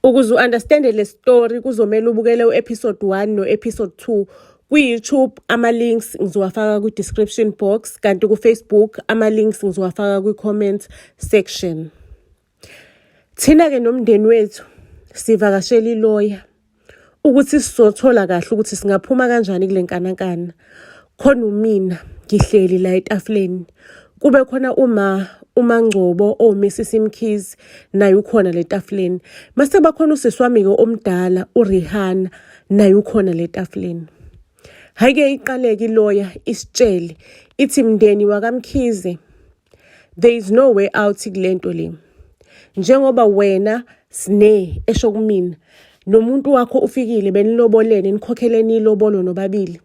Ukuze u-understande le story kuzomela ubukele u-episode 1 no-episode 2. Kwi-YouTube ama-links ngizowafaka kwi-description box, kanti ku-Facebook ama-links ngizowafaka kwi-comment section. Thina-ke nomndeni wethu sivakashela i-lawyer ukuthi sizothola kahle ukuthi singaphuma kanjani kule nkanankana. Khona umina ngihleli la etafuleni, kube khona uMangcobo Mrs Mkhize naye ukhona le tafuleni. Mase bakhona usisi wami-ke omdala uRihanna naye ukhona le tafuleni. Hayi-ke iqaleke i-lawyer isitshele ithi mndeni wakamkhize, there is no way out kulento le. Njengoba wena sine esho kumina nomuntu wakho ufikile benilobolene nikhokheleni ilobolo nobabili.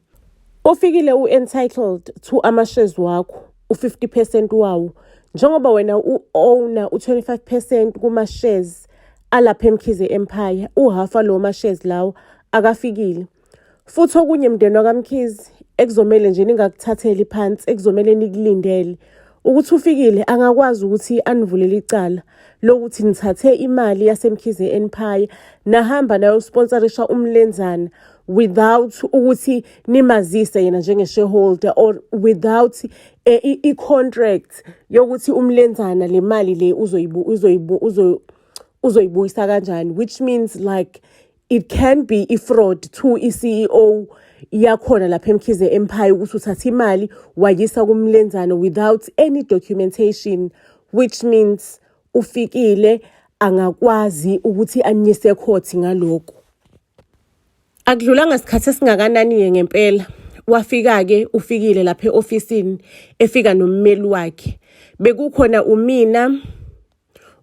Ufikile entitled to ama-shares wakho u50% wawo. Njengoba wena u-owner u25% kuma-shares alapha eMkhize Empire, uhafa lo ma-shares lawo akafikile. Futhi okunye mndeni wakamkhize ekuzomele nje ningakuthatheli phansi, ekuzomele nikulindele ukuthi ufikile angakwazi ukuthi anivulele icala lokuthi nithathe imali yaseMkhize Empire nahamba nayo sponsorisha umlenzana without ukuthi nimazise yena njenge-shareholder or without i-contract yokuthi umlenzana le mali le uzoyibuyisa kanjani, which means like it can be i-fraud to i-CEO yakhona lapha eMkhize Empire ukuthi uthatha imali wayisa kumlenzana without any documentation, which means ufikile angakwazi ukuthi anyise court ngalokho. Akudlulanga isikhathi esingakanani ngempela wafika-ke ufikile lapha e-ofisini efika nommeli wakhe. Bekukhona umina,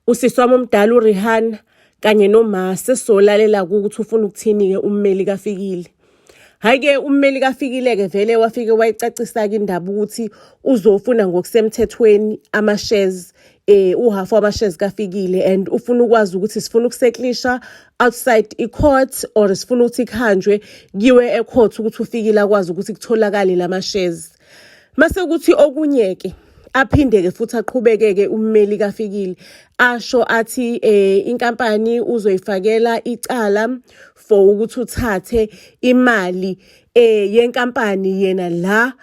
usisi wami omdala uRihanna kanye nomase solalela ukuthi ufuna ukuthini-ke ummeli kafikile. Hayi-ke ummeli kafikile-ke vele wafike wayicacisa-ke indaba ukuthi uzofuna ngokusemthethweni ama-shares, uhafu wama-shares kafikile, and ufuna ukwazi ukuthi sifuna ukuseklisha outside i-court or sifuna ukuthi kuhanjwe kiwe e-court ukuthi ufikile akwazi ukuthi kutholakale lama-shares. Mase kuthi okunye-ke aphinde-ke futhi aqhubeke-ke ummeli kafikile asho athi inkampani uzoyifakela icala for ukuthi uthathe imali yenkampani yena la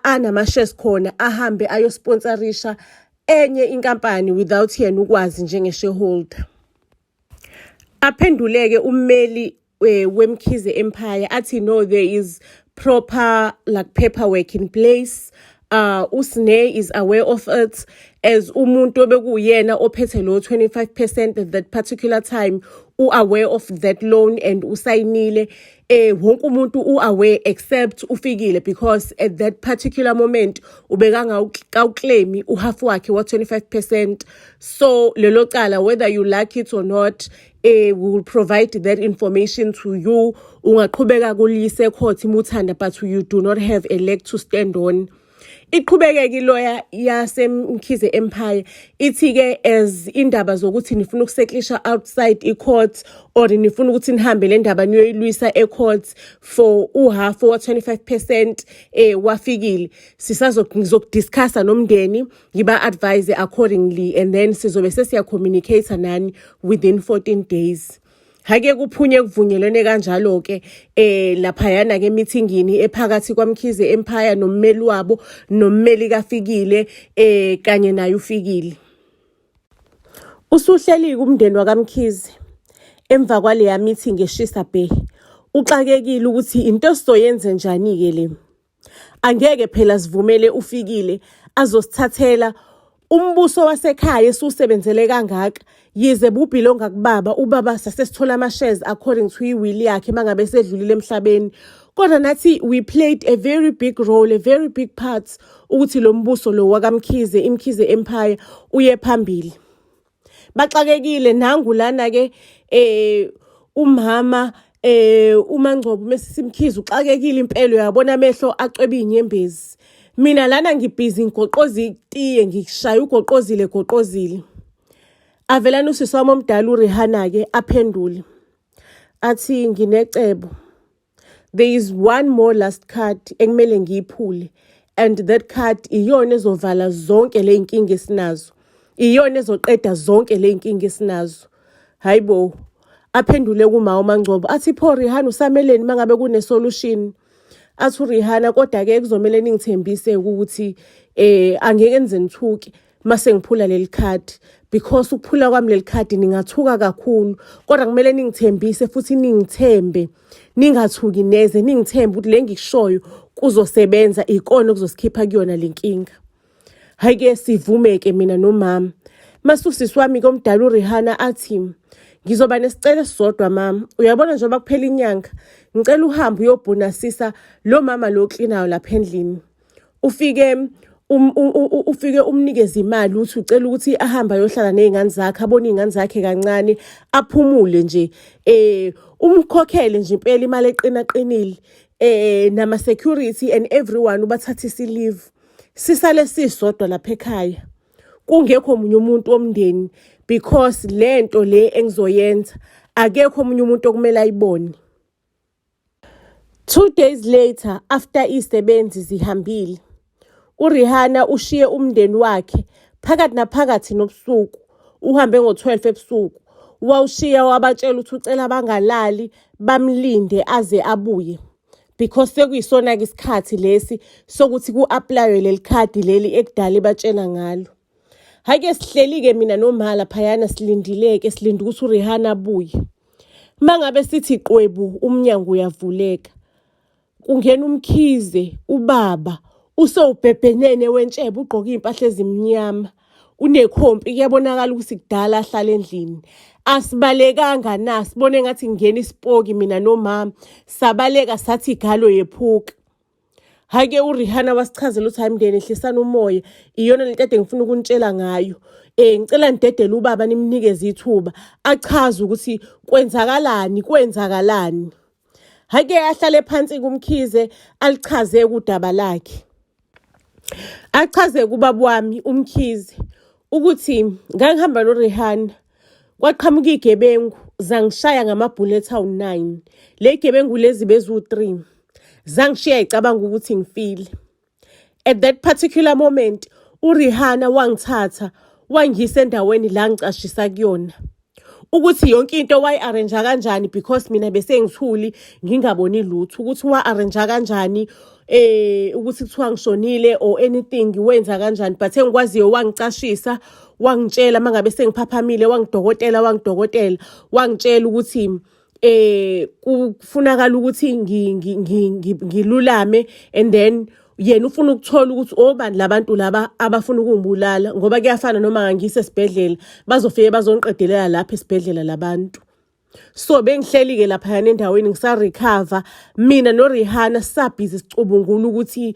anama-shares khona ahambe ayosponsorisha enye inkampani without yena ukwazi njenge-shareholder. Aphenduleke ummeli weMkhize Empire athi no, there is proper like paperwork in place. Usine is aware of it as umuntu obekuyena ophethe lo 25% at that particular time, aware of that loan and usayinile. Wonke umuntu aware except ufikile, because at that particular moment ubekanga ukclaim uhafu wakhe wa 25%. So lelo cala, whether you like it or not, we will provide that information to you. Ungaqhubeka kulise court imuthanda, but you do not have a leg to stand on. Iqhubekeke iloya yaseMkhize Empire ithi-ke as indaba zokuthi nifuna ukuseklisha outside i-court or nifuna ukuthi nihambe le ndaba niyoyilwisa e-court for uhafu wa 25% wafikile, ngizokudiscussa nomndeni ngiba-advise accordingly, and then sizobe sesiya-communicate nani within 14 days. Hake kuphunye kuvunyelene kanjalo-ke laphayana-ke meetingini ephakathi kwaMkhize Empire nommeli wabo nommeli kafikile kanye naye ufikile. Usuhleli kumndeni wakamkhize emva kwaleya meeting eshisa bhe uxakekile ukuthi into sizoyenze njani-ke le. Angeke phela sivumele ufikile azosithathela umbuso wasekhaya esusebenzele kangaka, yize bubhilonga kubaba, ubaba sasesithola ama-shares according to iwili yakhe mangabe sedlulile emhlabeni. Kodwa nathi we played a very big role, a very big part ukuthi lo mbuso lo wakamkhize, iMkhize Empire uye phambili. Baxakekile nangulana-ke umama uMangcobo Mrs Mkhize uxakekile impela, uyabona amehlo acwebe inyembezi. Mina lana ngibhizi ngigoqoza itiye, ngishaya ugoqozile. Avelana usisi wami omdala uRihanna-ke aphendule athi nginecebo. There is one more last card ekumele ngiyiphule, and that card iyona ezovala zonke le inkinga esinazo, iyona ezoqeda zonke le inkinga esinazo. Hayibo, aphendule kuma uMangcobo athi pho Rihanna usameleni mangabe kune solution. Athi uRihanna kodwa-ke kuzomela ningithembise ukuthi angeke nize nithuke mase ngiphula leli khadi, because ukuphula kwami leli khadi ningathuka kakhulu, kodwa kumele ningithembise futhi ningithembe, ningathuki neze, ningithembe ukuthi le ngikushoyo kuzosebenza, ikona okuzosikhipha kuyona le nkinga. Hhayi-ke sivume-ke mina nomama. Masusisi wami-ke omdala uRihanna athi, ngizoba nesicelo esisodwa mama. Uyabona njengoba kuphela inyanga, ngicela uhambe uyobhonasisa lo mama lo klinayo lapha endlini. Ufike umnikeze imali uthi ucela ukuthi ahambe ayohlala nezingane zakhe, abone izingane zakhe kancane, aphumule nje. Umkhokhele nje impela imali eqinile. Nama security and everyone ubathathise leave. Sisale sisodwa lapha ekhaya. Kungekho omunye umuntu womndeni, because lento le engizoyenza akekho omunye umuntu okumele ayibone. 2 days later, after isebenzi zihambile, uRihanna ushiye umndeni wakhe phakathi naphakathi nobusuku. Uhambe ngo-12 ebusuku. Wawushiya wabatshela ukuthi ucela bangalali bamlinde aze abuye, because sekuyisona-ke isikhathi lesi sokuthi ku-aplaywe leli khadi leli ekudala batshela ngalo. Hhayi-ke sihleli-ke mina nomala phayana silindile-ke, silinde ukuthi uRihanna abuye. Mangabe sithi qwebu umnyango uyavuleka. Kungena uMkhize, ubaba, usewubhebhenene wentshebe, ugqoke impahla ezimnyama. Unekhompi, kuyabonakala ukuthi kudala ahlala endlini. Asibalekanga na, sibone ngathi ngena isipoki mina nomama. Sabaleka sathi igalo yephuka. Hhayi-ke uRihanna wasichazela ukuthi hayi mndeni ehlisana umoya, iyona lento ade ngifuna ukunitshela ngayo. Ngicela nidedele ubaba nimnikeze ithuba achaze ukuthi kwenzakalani. Hhayi-ke ahlale phansi kuMkhize alichaze udaba lakhe. Achaze kubaba wami uMkhize ukuthi ngangihamba noRihanna, kwaqhamuka igebengu zangishaya ngama-bullet awu-9. Le gebengu lezi bezu-3 zangishiya icabanga ukuthi ngifile. At that particular moment uRihanna wangithatha wangisa endaweni la ngicashisa kuyona, ukuthi yonke into wayi-arrange kanjani, because mina bese ngithuli ngingaboni lutho, ukuthi wa-arrange kanjani ukuthi kuthiwa ngishonile or anything wenza kanjani. But engikwaziyo wangicashisa, wangitshela mangabe sengiphaphamile, wangidokotela wangitshela ukuthi kufunakala ukuthi ngilulame, and then yena ufuna ukuthola ukuthi obani labantu laba abafuna ukungibulala, ngoba kuyafana noma ngangise esibhedlela bazofike bazongiqedelela lapha esibhedlela labantu. So bengihleli-ke lapha endaweni ngisa-recover, mina noRihanna sisabhizi sicubungula ukuthi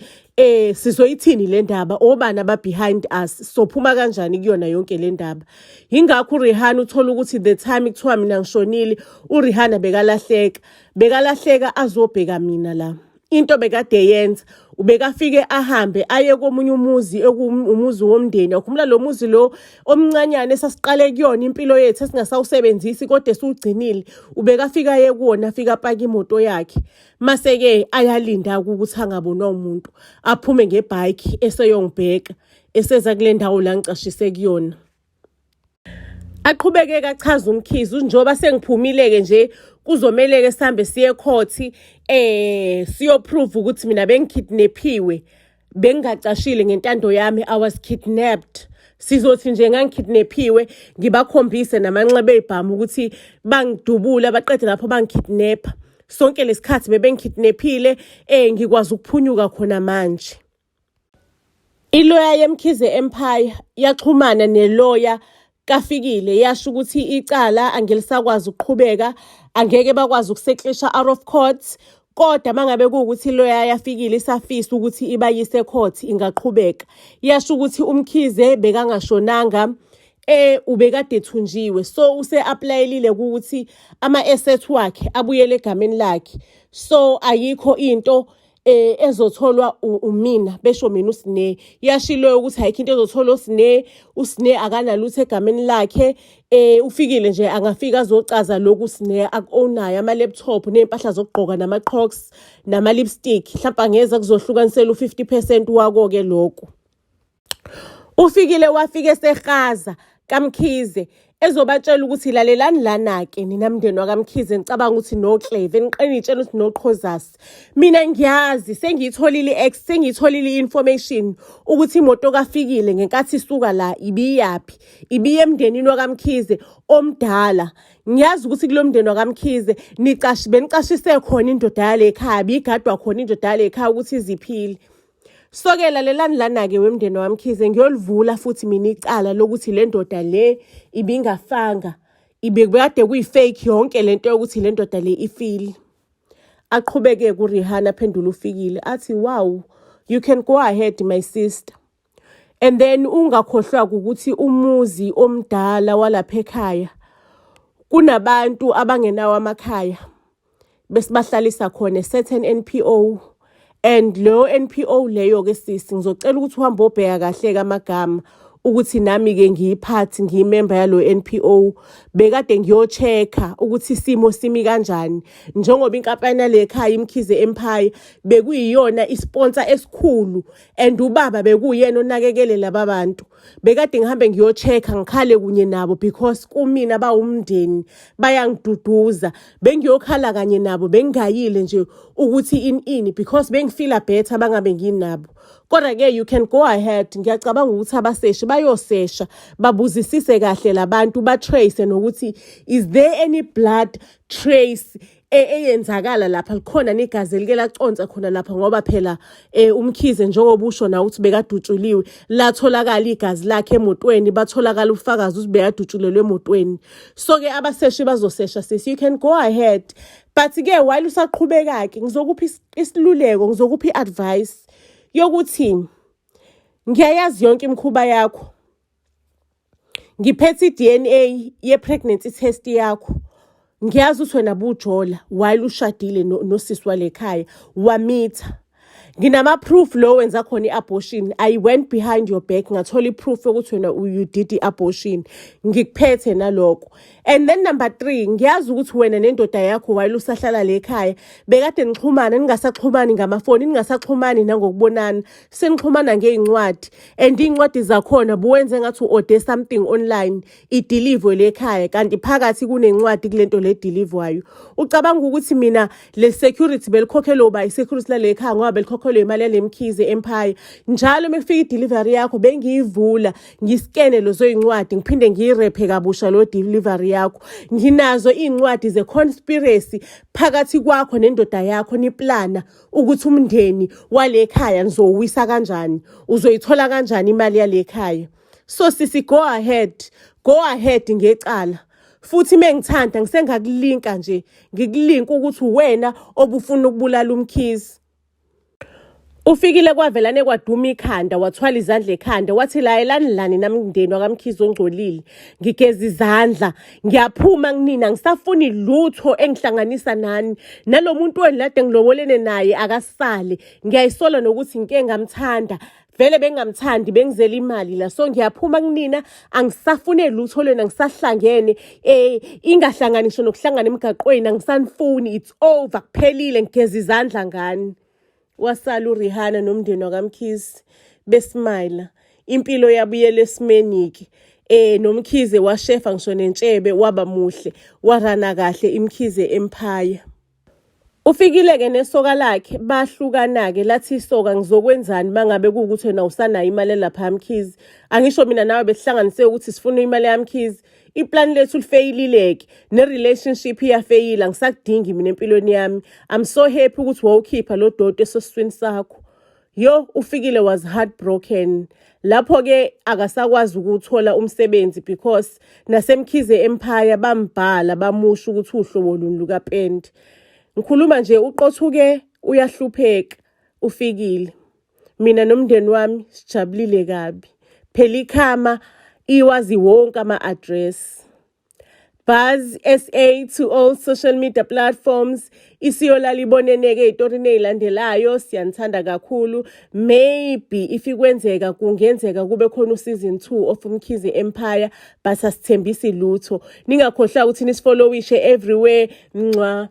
sizoyithini le ndaba, obani aba-behind us, sophuma kanjani kuyona yonke le ndaba. Yingakho uRihanna uthola ukuthi the time kuthiwa mina ngishonile, uRihanna bekalahleka azobheka mina la. Into bekade yenza ubekafike ahambe aye komunye umuzi umuzi womndeni. Ukhumbula lo muzi lo omncanyane esasiqale kuyona impilo yethu esingasawusebenzisi kodwa esugcinile. Ubekafika aye kuwona, afika apaka imoto yakhe, mase-ke ayalinda ukuthi angabonwa umuntu, aphume ngebike eseyongibheka, eseza kule ndawo la ngicashise kuyona. Aqhubeke achaza uMkhize njengoba sengiphumile-ke nje kuzomele-ke sihambe siye court siyoprove ukuthi mina bengikidnaphiwe, bengingacashile ngentando yami, I was kidnapped. Sizothi nje ngangikidnaphiwe, ngibakhombise namanxeba ebhamu ukuthi bangidubula baqede lapho bangikidnapha. Sonke lesikhathi bebengikidnaphile, ngikwazi ukuphunyuka khona manje. Iloya yeMkhize Empire yaxhumana neloya kaFikile, yasho ukuthi icala angelisakwazi ukuqhubeka, angeke bakwazi ukuseklisha out of court. Kodwa mangabe kuwukuthi iloya yaFikile isafisa ukuthi ibayise court ingaqhubeka. Yasho ukuthi uMkhize bekangashonanga, ubekade ethunjiwe, so use-aplayelile ukuthi ama-asset wakhe abuyele egameni lakhe. So ayikho into ezotholwa umina, besho mina uSne. Yashiloyo ukuthi ayikho into ezotholwa uSne akanalutho egameni lakhe. UFikile nje angafika azocaza lokhu uSne aku-ownayo, ama-laptop ney'mpahla zokugqoka nama-crocs nama-lipstick, mhlawumbe angeza kuzohlukanisela u-50% wako-ke lokhu. Ufikile wafika esehaza kaMkhize ezobatshela ukuthi lalelani lana-ke nina mndeni wakamkhize, ngicabanga ukuthi noCleve niqine nitshela ukuthi noQhozasi. Mina ngiyazi sengiyitholile i-information ukuthi imoto kaFikile ngenkathi isuka la ibiyaphi, ibiye emndenini wakamkhize omdala. Ngiyazi ukuthi kulo mndeni wakamkhize benicashise khona indoda yale ekhaya, bigadwa khona indoda yale ekhaya ukuthi iziphile. So-ke lalelani lana-ke wemndeni wamkhize, ngiyolivula futhi mina icala lokuthi le ndoda le ibingafanga, ibekade kuyi-fake yonke lento yokuthi le ndoda le ifile. Aqhubeke kuRihanna aphendula uFikile athi, wow, you can go ahead my sister. And then ungakhohlwa ukuthi umuzi omdala walapha ekhaya kunabantu abangenawo amakhaya besibahlalisa khona certain NPO. And lo NPO leyo-ke sisi ngizocela ukuthi uhambe obheka kahle-ke amagama ukuthi nami-ke ngiyiphathi ngiyimemba yalo NPO. Bekade ngiyo-check-a ukuthi isimo simi kanjani njengoba inkampani yale ekhaya iMkhize Empire bekuyiyona isponsor esikhulu and ubaba bekuyena onakekele laba bantu. Bekade ngihambe ngiyo-check-a ngikhale kunye nabo because kumina bawumndeni bayangiduduza. Bengiyokhala kanye nabo bengayile nje ukuthi ini because bengifila better bangabe nginabo. Kodwa-ke you can go ahead. Ngiyacabanga ukuthi abaseshi bayosesha babuzisise kahle labantu ba-trace nokuthi is there any blood trace eyenzakala lapha, likhona negazi elike laconsa khona lapha ngoba phela uMkhize njengoba usho na ukuthi bekadutshuliwe latholakala igazi lakhe emotweni, batholakala ufakazi ukuthi bekadutshulelwe emotweni. So-ke abaseshi bazosesha sisi, you can go ahead. But-ke while usaqhubeka-ke ngizokupha isiluleko, ngizokupha i-advice yokuthi ngiyayazi yonke imikhuba yakho, ngiphethe i-DNA ye-pregnancy test yakho. Ngiyazi ukuthi wena bujola while ushadile nosisi walekhaya wamitha. Nginama-proof lo wenza khona i-abortion. I went behind your back ngathola i-proof yokuthi wena you did i-abortion. Ngikuphethe naloko. And then number 3, ngiyazi ukuthi wena nendoda yakho while usahlala lekhaya bekade nixhumana, ningasaxhumani ngamafoni, ningasaxhumani nangokubonana, senixhumana ngeincwadi. And incwadi zakhona buwenze ngathi u-order something online i-deliver lekhaya kanti phakathi kunencwadi kulento le deliverwayo. Ucabanga ukuthi mina le security belikhokhelwe uba i-security lalekhaya ngoba belikhokhelwe imali yale Mkhize Empire. Njalo mekufika i-delivery yakho bengiyivula ngiskene lozo incwadi ngiphinde ngiyirephe kabusha lo delivery yakho. Nginazo incwadi ze-conspiracy phakathi kwakho nendoda yakho, niplana ukuthi umndeni walekhaya nizowisa kanjani, uzoyithola kanjani imali yalekhaya. So sisi, go ahead ngecala. Futhi mengithanda ngisengakulinka nje, ngikulinka ukuthi wena obufuna ukubulala uMkhize. Ufikile kwavelane kwaduma ikhanda, wathwala izandla ekhanda, wathi layelani lani namndeni wakamkhize ongcolile. Ngigeza izandla, ngiyaphuma kunina, ngisafuni lutho engihlanganisa nani. Nalomuntu wenu lade ngilobolene naye akasale. Ngiyayisola nokuthi ngike ngamthanda. Vele bengamthandi bengizela imali la. So ngiyaphuma kunina, angisafune lutho lwena, ngisahlangene ingahlanganisho nokuhlangana emgaqweni, angisanifuni, it's over, kuphelile, ngigeza izandla ngani. Wasala uRihanna nomndeni wakamkhize besmile. Impilo yabuyela esimeni-ke. NoMkhize washefa ngisho nentshebe waba muhle, warana kahle iMkhize Empire. Ufikile-ke nesoka lakhe bahlukana-ke, lathi isoka ngizokwenzani mangabe kuwukuthi wena usanayo imali lapha yaMkhize. Angisho mina nawe besihlanganise ukuthi sifuna imali yaMkhize. Iplan lethu lifeyilileke, ne-relationship iyafeyila, ngisakudingi mina empilweni yami. I'm so happy ukuthi wawukhipha lo dodo esosiswini sakho. Yo, Ufikile was heartbroken. Lapho-ke akasakwazi ukuthola umsebenzi because naseMkhize Empire bambhala bamusha ukuthi uhlobo luni lukaPendi. Ngikhuluma nje uqothuke uyahlupheka Ufikile. Mina nomndeni wami sijabulile kabi. Phela ikhama iwazi wonke ama-address. Buzz SA to all social media platforms. Isiyolala iboneneke ey'torini ey'landelayo, siyanithanda kakhulu. Maybe if ikwenzeka kungenzeka kube khona useason 2 of Mkhize Empire, but asithembisi lutho. Ningakhohlwa ukuthi nisifollowishe everywhere. Mwa.